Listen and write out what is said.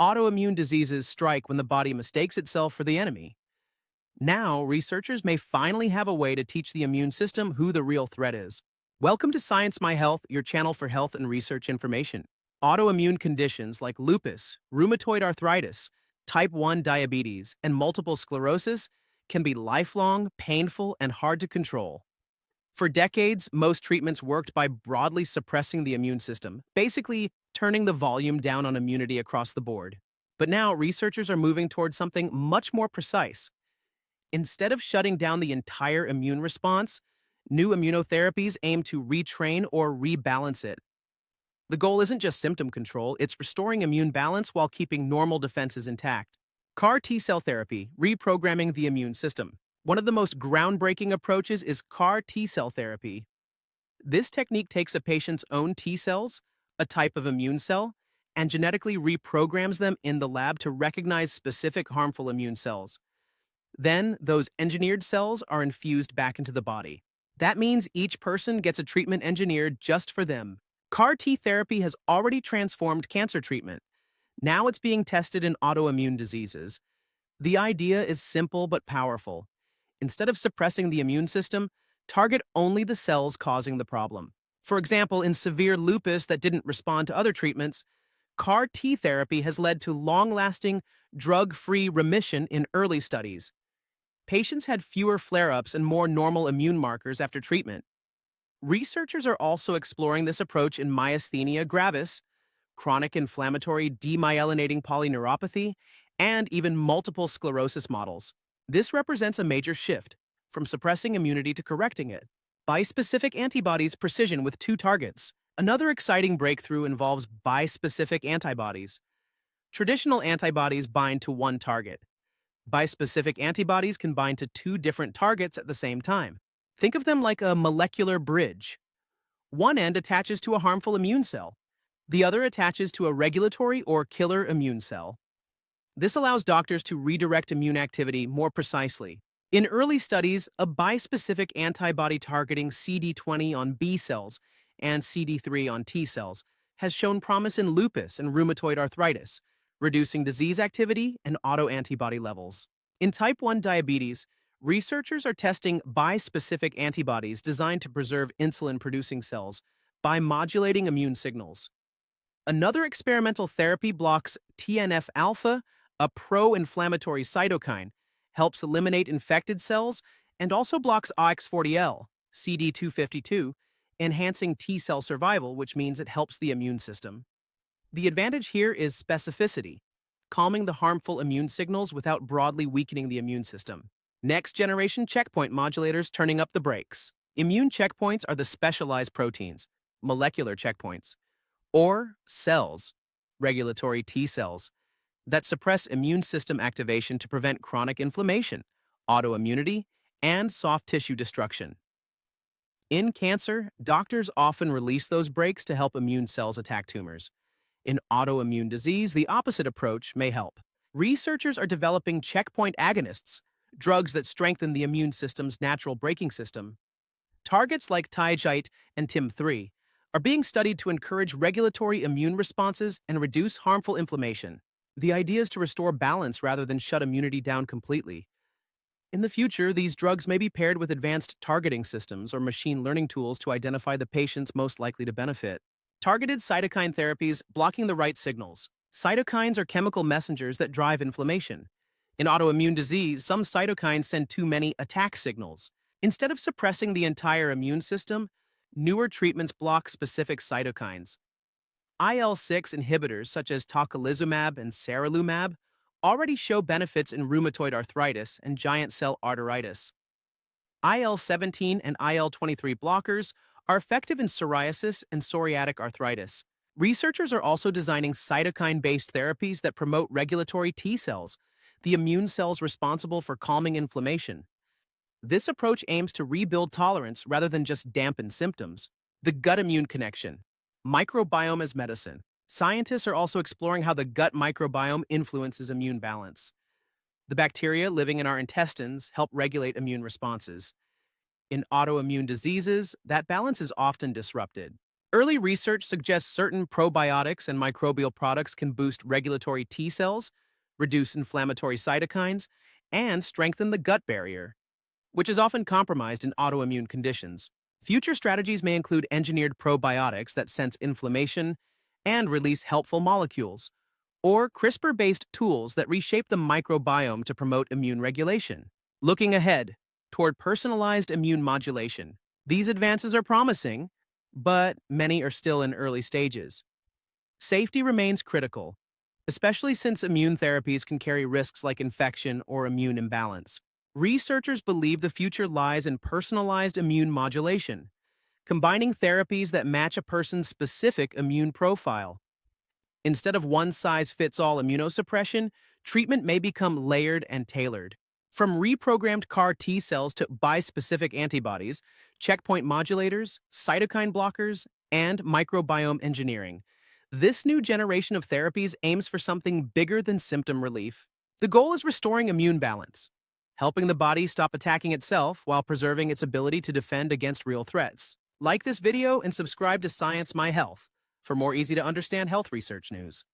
Autoimmune diseases strike when the body mistakes itself for the enemy. Now, researchers may finally have a way to teach the immune system who the real threat is. Welcome to Science My Health, your channel for health and research information. Autoimmune conditions like lupus, rheumatoid arthritis, type 1 diabetes, and multiple sclerosis can be lifelong, painful, and hard to control. For decades, most treatments worked by broadly suppressing the immune system, basically turning the volume down on immunity across the board. But now, researchers are moving towards something much more precise. Instead of shutting down the entire immune response, new immunotherapies aim to retrain or rebalance it. The goal isn't just symptom control, it's restoring immune balance while keeping normal defenses intact. CAR T-cell therapy, reprogramming the immune system. One of the most groundbreaking approaches is CAR T-cell therapy. This technique takes a patient's own T cells, a type of immune cell, and genetically reprograms them in the lab to recognize specific harmful immune cells. Then, those engineered cells are infused back into the body. That means each person gets a treatment engineered just for them. CAR T therapy has already transformed cancer treatment. Now it's being tested in autoimmune diseases. The idea is simple but powerful. Instead of suppressing the immune system, target only the cells causing the problem. For example, in severe lupus that didn't respond to other treatments, CAR T therapy has led to long-lasting, drug-free remission in early studies. Patients had fewer flare-ups and more normal immune markers after treatment. Researchers are also exploring this approach in myasthenia gravis, chronic inflammatory demyelinating polyneuropathy, and even multiple sclerosis models. This represents a major shift, from suppressing immunity to correcting it. Bispecific antibodies precision with two targets. Another exciting breakthrough involves bispecific antibodies. Traditional antibodies bind to one target. Bispecific antibodies can bind to two different targets at the same time. Think of them like a molecular bridge. One end attaches to a harmful immune cell. The other attaches to a regulatory or killer immune cell. This allows doctors to redirect immune activity more precisely. In early studies, a bispecific antibody targeting CD20 on B cells and CD3 on T cells has shown promise in lupus and rheumatoid arthritis, reducing disease activity and autoantibody levels. In type 1 diabetes, researchers are testing bispecific antibodies designed to preserve insulin-producing cells by modulating immune signals. Another experimental therapy blocks TNF-alpha, a pro-inflammatory cytokine, helps eliminate infected cells, and also blocks OX40L, CD252, enhancing T-cell survival, which means it helps the immune system. The advantage here is specificity, calming the harmful immune signals without broadly weakening the immune system. Next-generation checkpoint modulators turning up the brakes. Immune checkpoints are the specialized proteins, molecular checkpoints, or cells, regulatory T cells, that suppress immune system activation to prevent chronic inflammation, autoimmunity, and soft tissue destruction. In cancer, doctors often release those brakes to help immune cells attack tumors. In autoimmune disease, the opposite approach may help. Researchers are developing checkpoint agonists, drugs that strengthen the immune system's natural braking system. Targets like TIGIT and TIM3 are being studied to encourage regulatory immune responses and reduce harmful inflammation. The idea is to restore balance rather than shut immunity down completely. In the future, these drugs may be paired with advanced targeting systems or machine learning tools to identify the patients most likely to benefit. Targeted cytokine therapies blocking the right signals. Cytokines are chemical messengers that drive inflammation. In autoimmune disease, some cytokines send too many attack signals. Instead of suppressing the entire immune system, newer treatments block specific cytokines. IL-6 inhibitors such as tocilizumab and sarilumab already show benefits in rheumatoid arthritis and giant cell arteritis. IL-17 and IL-23 blockers are effective in psoriasis and psoriatic arthritis. Researchers are also designing cytokine-based therapies that promote regulatory T cells, the immune cells responsible for calming inflammation. This approach aims to rebuild tolerance rather than just dampen symptoms. The gut-immune connection. Microbiome as medicine. Scientists are also exploring how the gut microbiome influences immune balance. The bacteria living in our intestines help regulate immune responses. In autoimmune diseases, that balance is often disrupted. Early research suggests certain probiotics and microbial products can boost regulatory T cells, reduce inflammatory cytokines, and strengthen the gut barrier, which is often compromised in autoimmune conditions. Future strategies may include engineered probiotics that sense inflammation and release helpful molecules, or CRISPR-based tools that reshape the microbiome to promote immune regulation. Looking ahead toward personalized immune modulation, these advances are promising, but many are still in early stages. Safety remains critical, especially since immune therapies can carry risks like infection or immune imbalance. Researchers believe the future lies in personalized immune modulation, combining therapies that match a person's specific immune profile. Instead of one-size-fits-all immunosuppression, treatment may become layered and tailored. From reprogrammed CAR T cells to bispecific antibodies, checkpoint modulators, cytokine blockers, and microbiome engineering, this new generation of therapies aims for something bigger than symptom relief. The goal is restoring immune balance, helping the body stop attacking itself while preserving its ability to defend against real threats. Like this video and subscribe to Science My Health for more easy-to-understand health research news.